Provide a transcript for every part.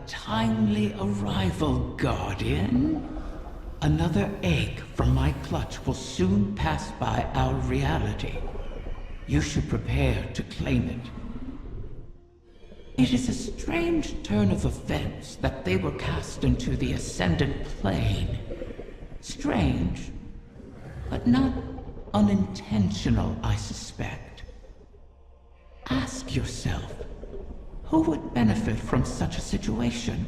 timely arrival, Guardian. Another egg from my clutch will soon pass by our reality. You should prepare to claim it. It is a strange turn of events that they were cast into the Ascendant Plane. Strange, but not unintentional, I suspect. Ask yourself, who would benefit from such a situation?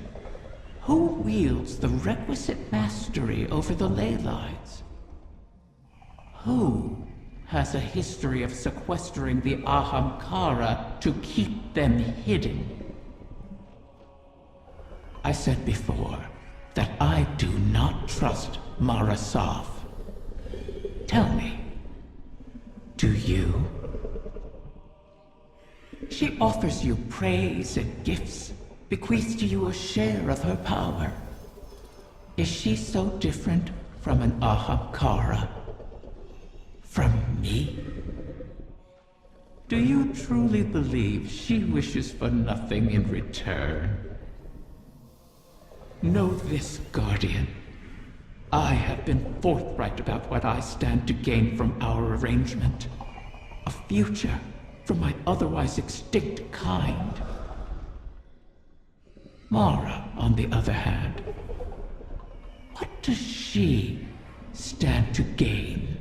Who wields the requisite mastery over the ley lines? Who has a history of sequestering the Ahamkara to keep them hidden? I said before that I do not trust Mara Sov. Tell me, do you? She offers you praise and gifts, bequeaths to you a share of her power. Is she so different from an Ahamkara? From me? Do you truly believe she wishes for nothing in return? Know this, Guardian. I have been forthright about what I stand to gain from our arrangement. A future for my otherwise extinct kind. Mara, on the other hand, what does she stand to gain?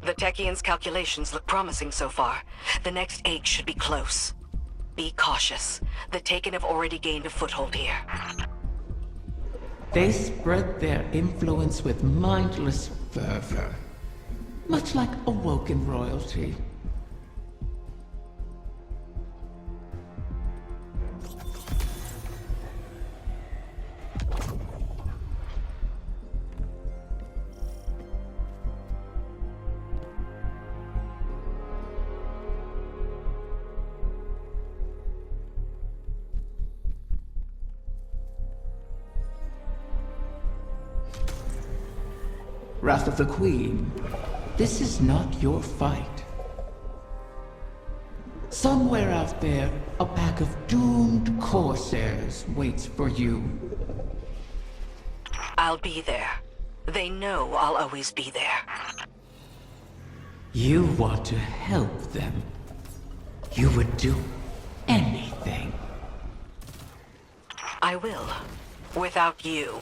The Techian's calculations look promising so far. The next egg should be close. Be cautious. The Taken have already gained a foothold here. They spread their influence with mindless fervor, much like awoken royalty. Wrath of the Queen, this is not your fight. Somewhere out there, a pack of doomed corsairs waits for you. I'll be there. They know I'll always be there. You want to help them. You would do anything. I will. Without you.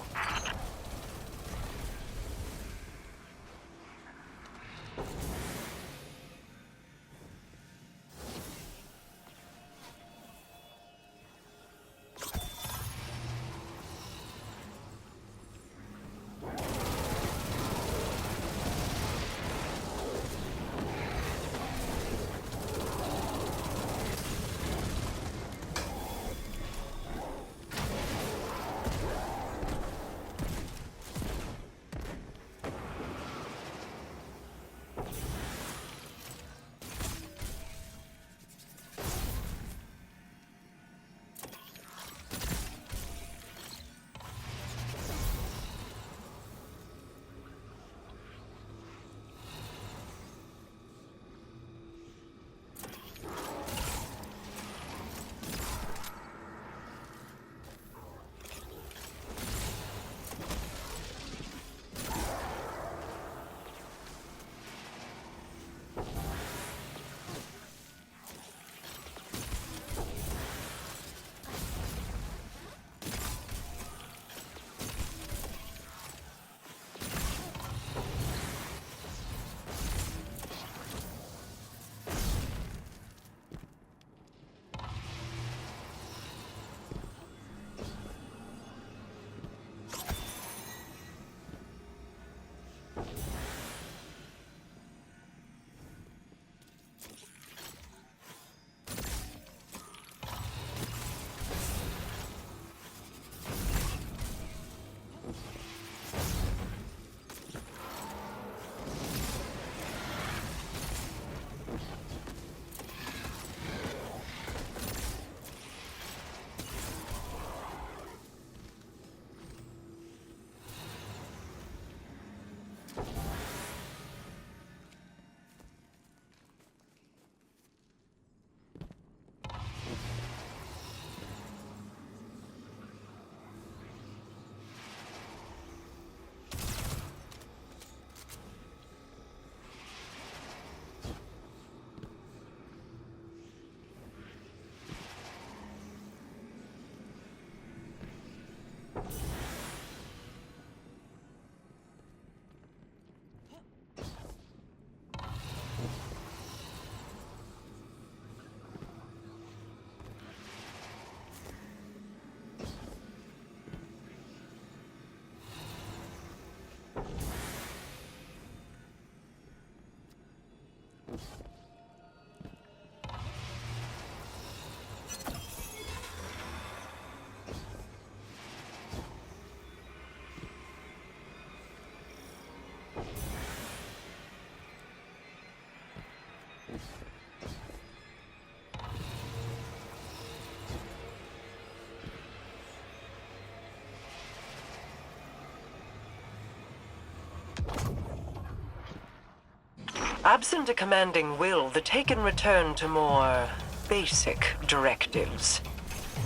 Absent a commanding will, the Taken return to more basic directives.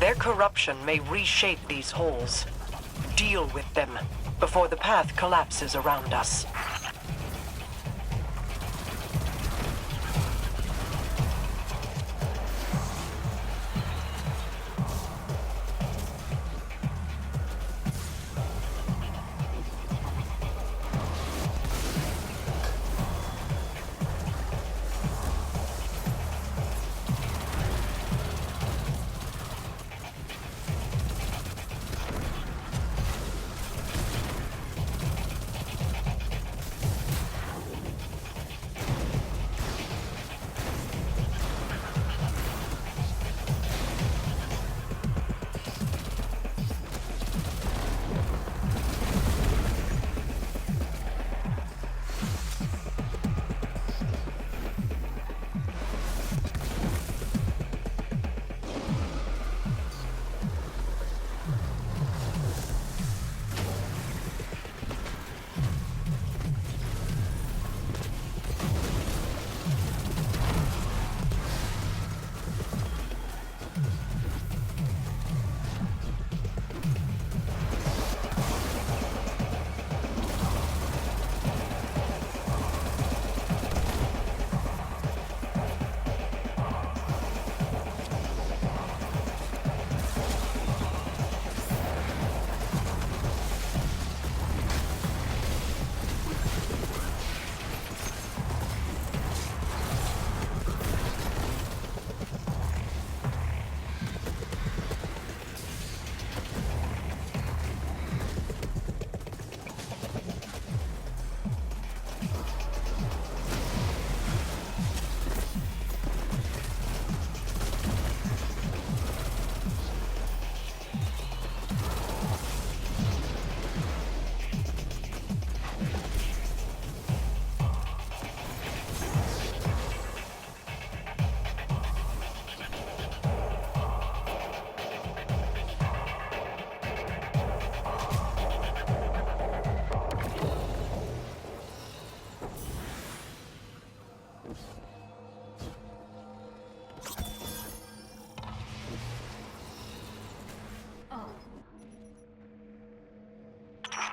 Their corruption may reshape these holes. Deal with them before the path collapses around us.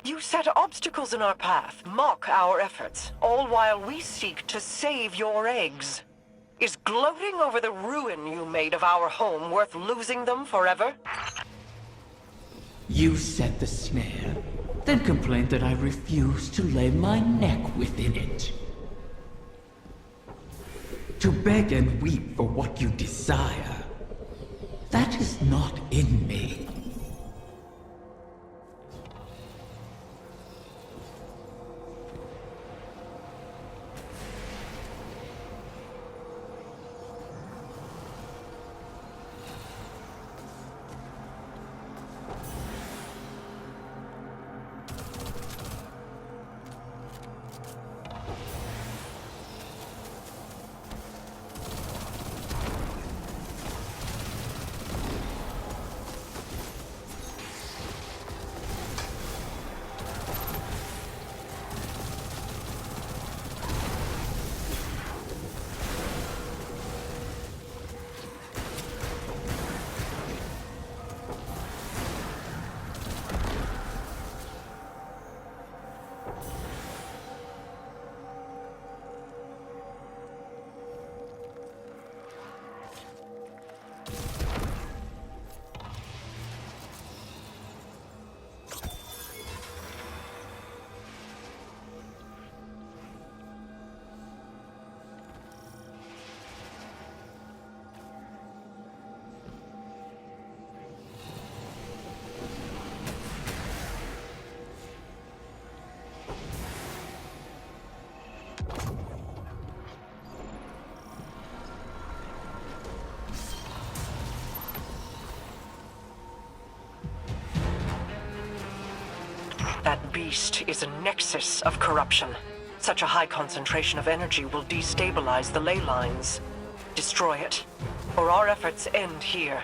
You set obstacles in our path, mock our efforts, all while we seek to save your eggs. Is gloating over the ruin you made of our home worth losing them forever? You set the snare, then complained that I refused to lay my neck within it. To beg and weep for what you desire, that is not in me. That beast is a nexus of corruption. Such a high concentration of energy will destabilize the ley lines. Destroy it, or our efforts end here.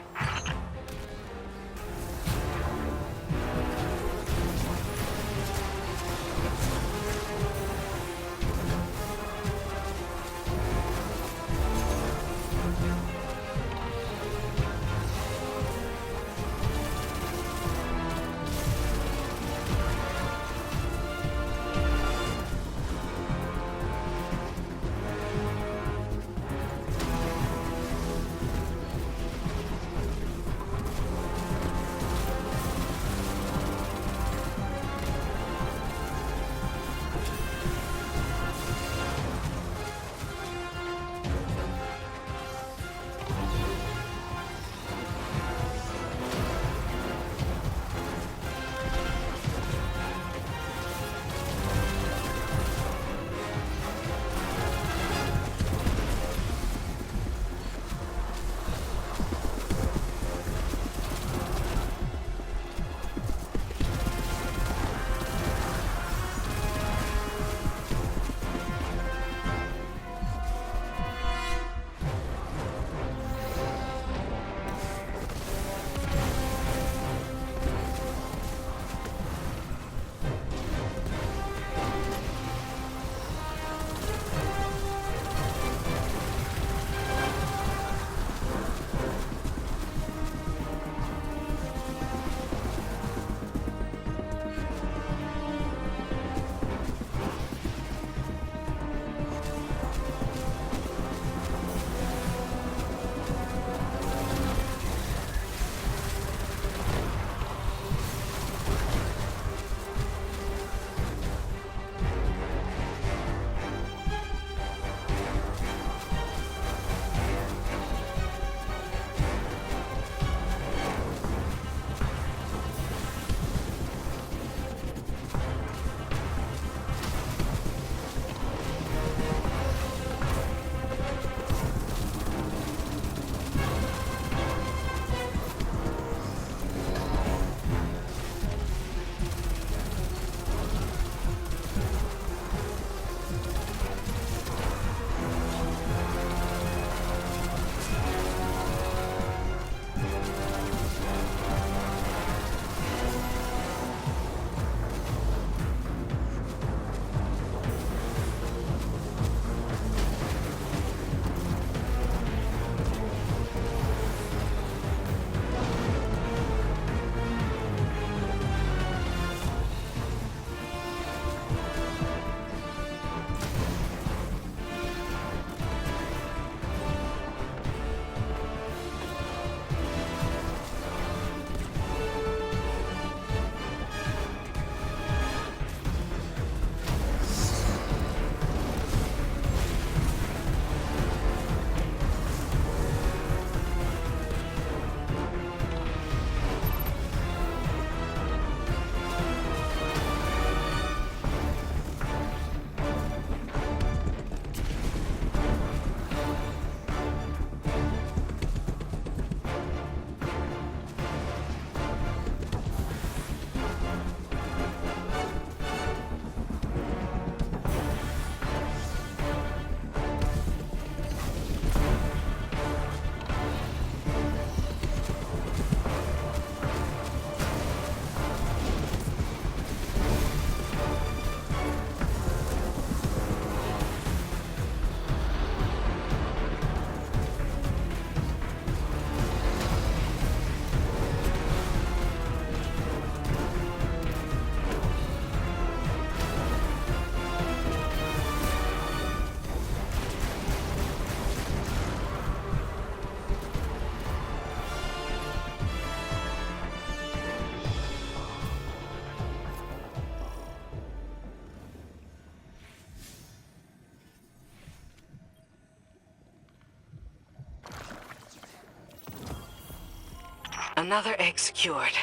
Another egg secured.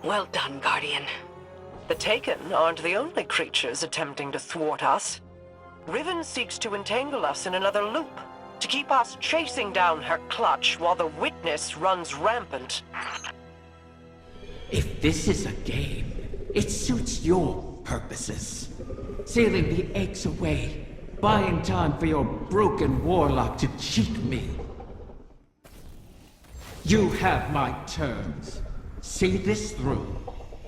Well done, Guardian. The Taken aren't the only creatures attempting to thwart us. Riven seeks to entangle us in another loop, to keep us chasing down her clutch while the Witness runs rampant. If this is a game, it suits your purposes. Sealing the eggs away, buying time for your broken warlock to cheat me. You have my terms. See this through,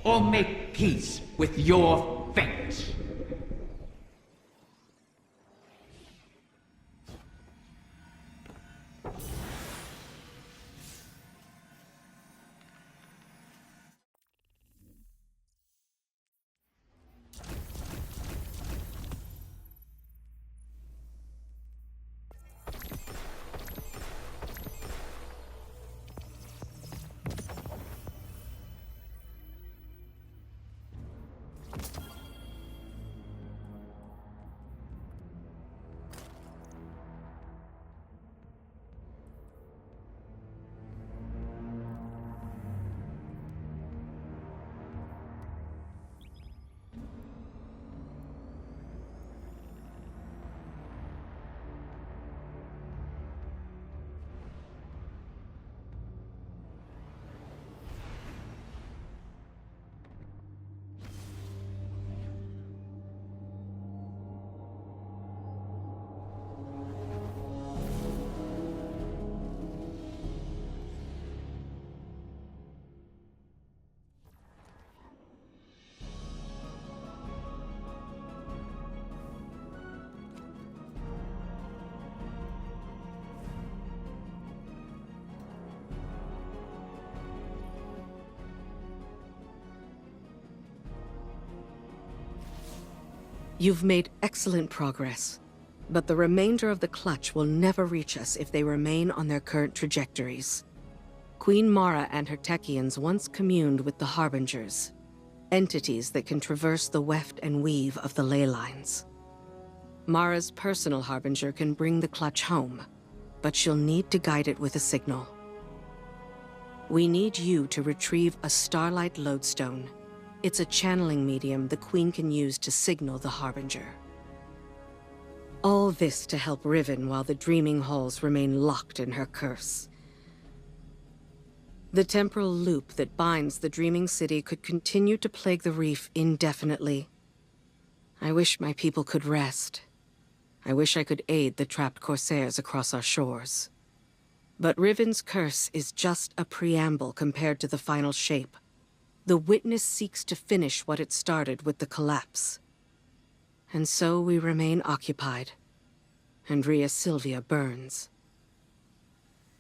or make peace with your fate. You've made excellent progress, but the remainder of the Clutch will never reach us if they remain on their current trajectories. Queen Mara and her Techeuns once communed with the Harbingers, entities that can traverse the weft and weave of the ley lines. Mara's personal Harbinger can bring the Clutch home, but she'll need to guide it with a signal. We need you to retrieve a Starlight Lodestone. It's a channeling medium the Queen can use to signal the Harbinger. All this to help Riven while the Dreaming Halls remain locked in her curse. The temporal loop that binds the Dreaming City could continue to plague the reef indefinitely. I wish my people could rest. I wish I could aid the trapped Corsairs across our shores. But Riven's curse is just a preamble compared to the final shape. The Witness seeks to finish what it started with the collapse. And so we remain occupied. And Rhea Sylvia burns.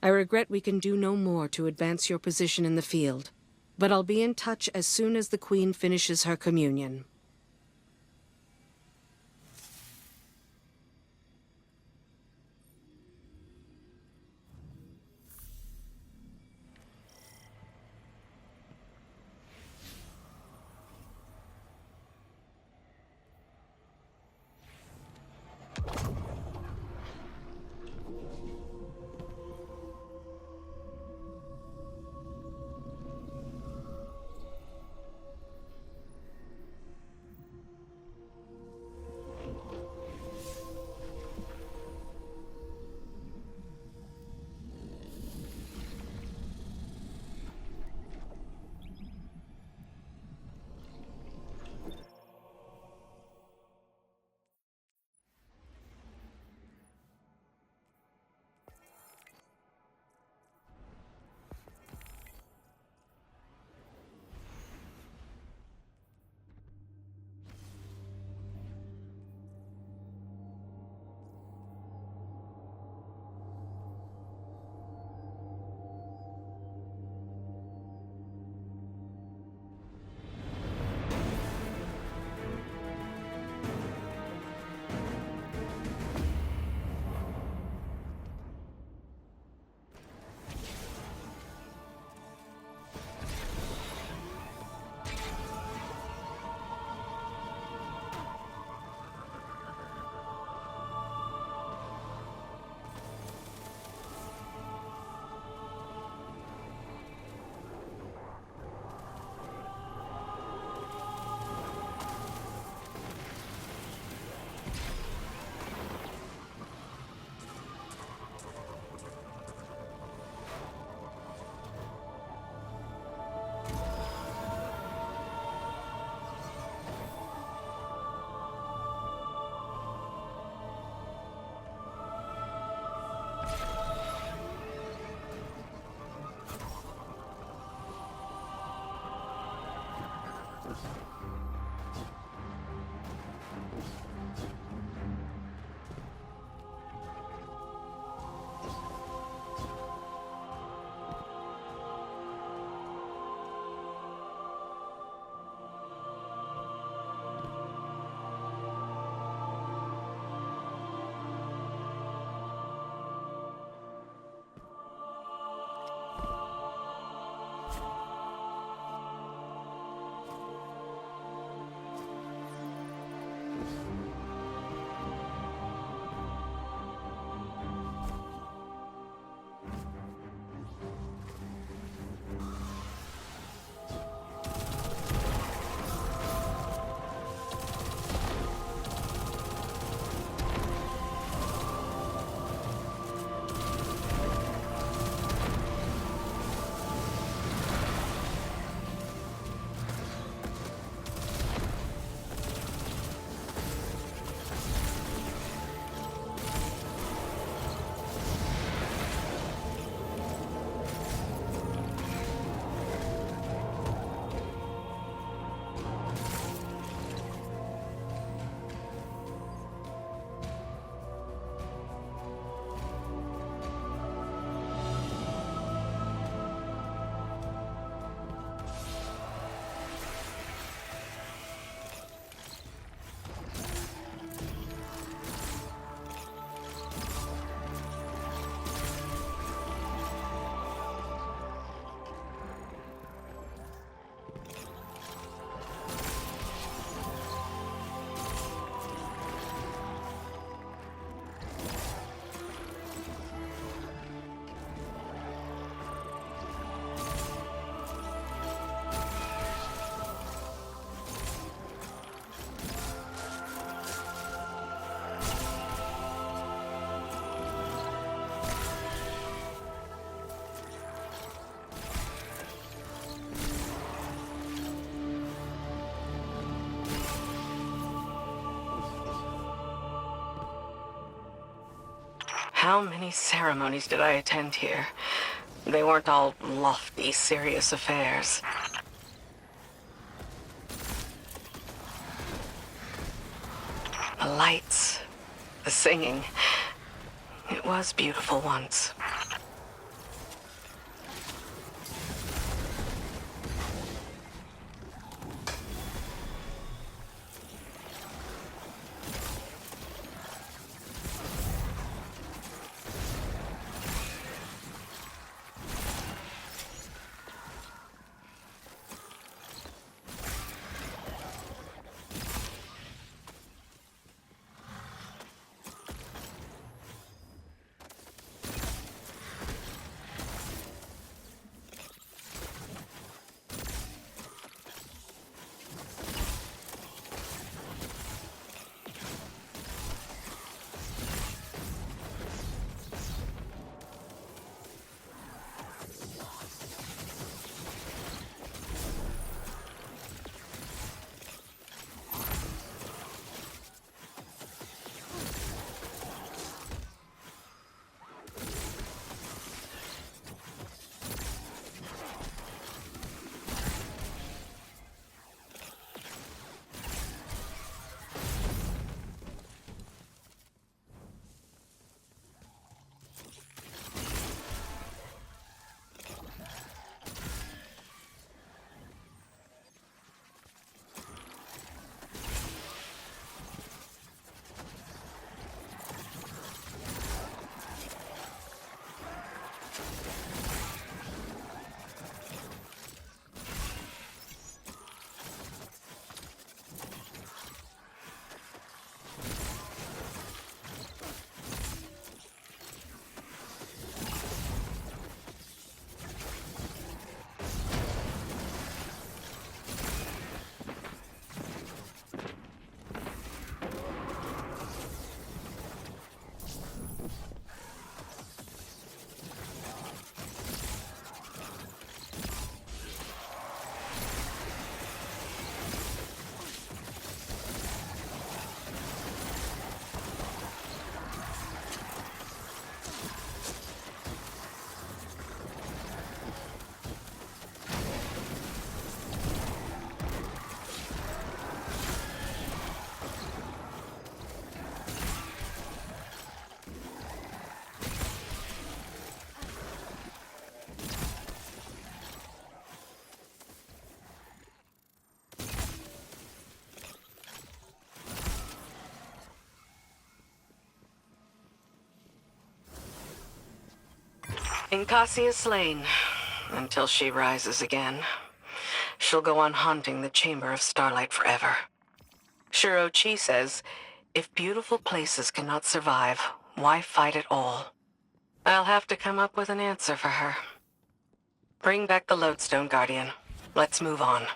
I regret we can do no more to advance your position in the field, but I'll be in touch as soon as the Queen finishes her communion. How many ceremonies did I attend here? They weren't all lofty, serious affairs. The lights, the singing. It was beautiful once. Incasia slain, until she rises again. She'll go on haunting the Chamber of Starlight forever. Shuro Chi says, if beautiful places cannot survive, why fight at all? I'll have to come up with an answer for her. Bring back the Lodestone Guardian. Let's move on.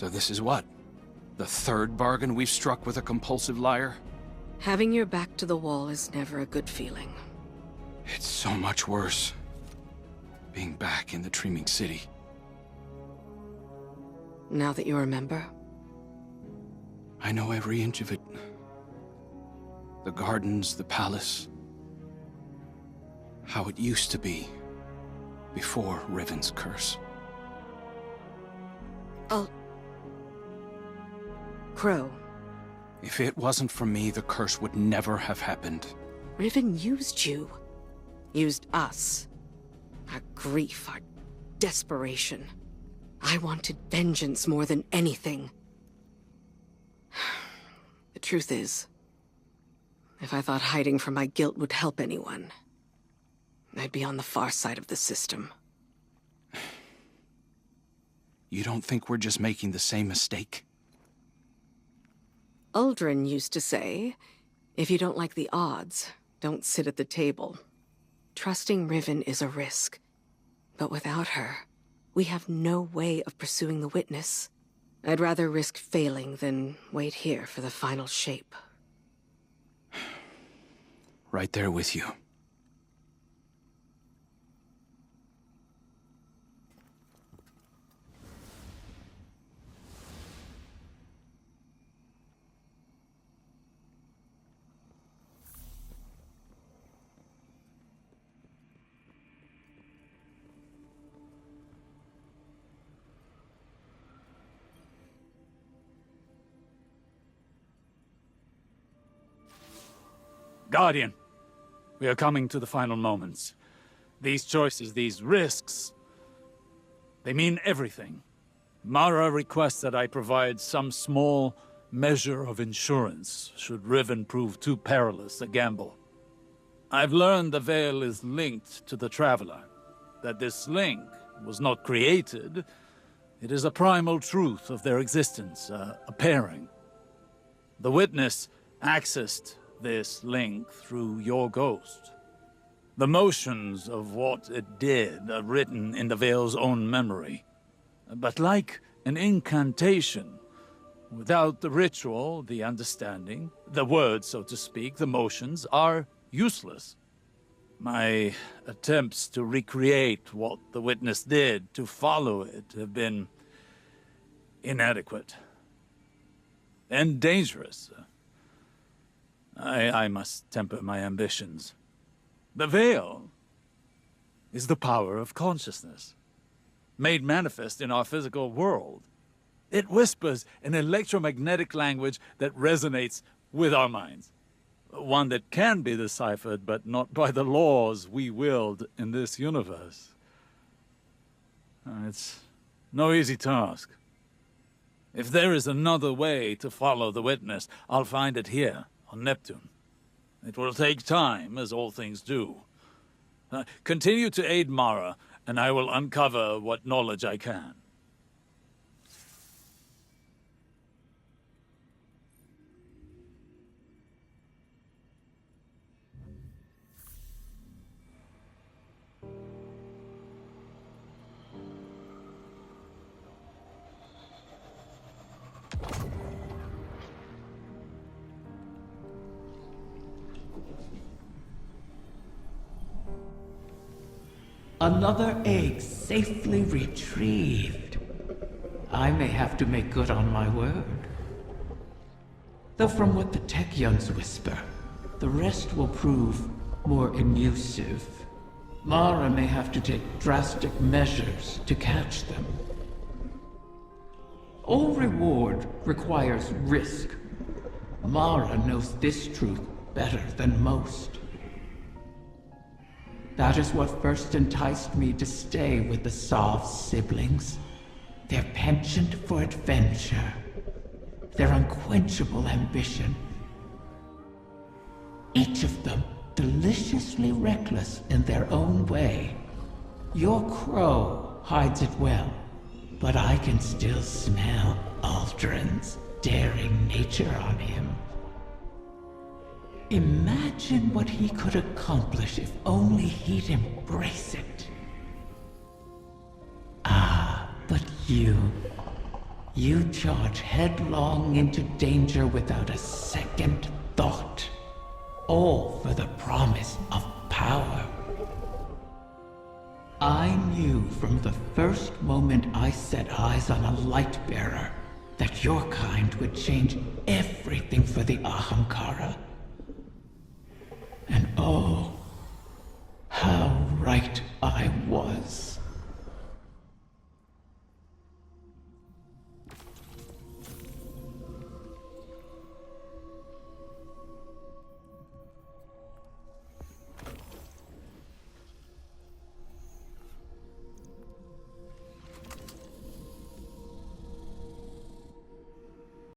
So this is what? The third bargain we've struck with a compulsive liar? Having your back to the wall is never a good feeling. It's so much worse. Being back in the Dreaming City. Now that you remember? I know every inch of it. The gardens, the palace. How it used to be. Before Riven's curse. Crow. If it wasn't for me, the curse would never have happened. Riven used you. Used us. Our grief, our desperation. I wanted vengeance more than anything. The truth is, if I thought hiding from my guilt would help anyone, I'd be on the far side of the system. You don't think we're just making the same mistake? Uldren used to say, if you don't like the odds, don't sit at the table. Trusting Riven is a risk, but without her, we have no way of pursuing the witness. I'd rather risk failing than wait here for the final shape. Right there with you. Guardian, we are coming to the final moments. These choices, these risks, they mean everything. Mara requests that I provide some small measure of insurance should Riven prove too perilous a gamble. I've learned the Veil is linked to the Traveler, that this link was not created. It is a primal truth of their existence, a pairing. The Witness accessed this link through your ghost. The motions of what it did are written in the Veil's own memory. But like an incantation, without the ritual, the understanding, the words, so to speak, the motions, are useless. My attempts to recreate what the Witness did, to follow it, have been inadequate. And dangerous. I must temper my ambitions. The Veil is the power of consciousness, made manifest in our physical world. It whispers an electromagnetic language that resonates with our minds. One that can be deciphered, but not by the laws we wield in this universe. It's no easy task. If there is another way to follow the Witness, I'll find it here on Neptune. It will take time, as all things do. Continue to aid Mara, and I will uncover what knowledge I can. Another egg safely retrieved. I may have to make good on my word. Though from what the Techeuns whisper, the rest will prove more elusive. Mara may have to take drastic measures to catch them. All reward requires risk. Mara knows this truth better than most. That is what first enticed me to stay with the Sov siblings. Their penchant for adventure. Their unquenchable ambition. Each of them deliciously reckless in their own way. Your crow hides it well, but I can still smell Uldren's daring nature on him. Imagine what he could accomplish if only he'd embrace it. Ah, but you charge headlong into danger without a second thought. All for the promise of power. I knew from the first moment I set eyes on a Lightbearer that your kind would change everything for the Ahamkara. And oh, how right I was.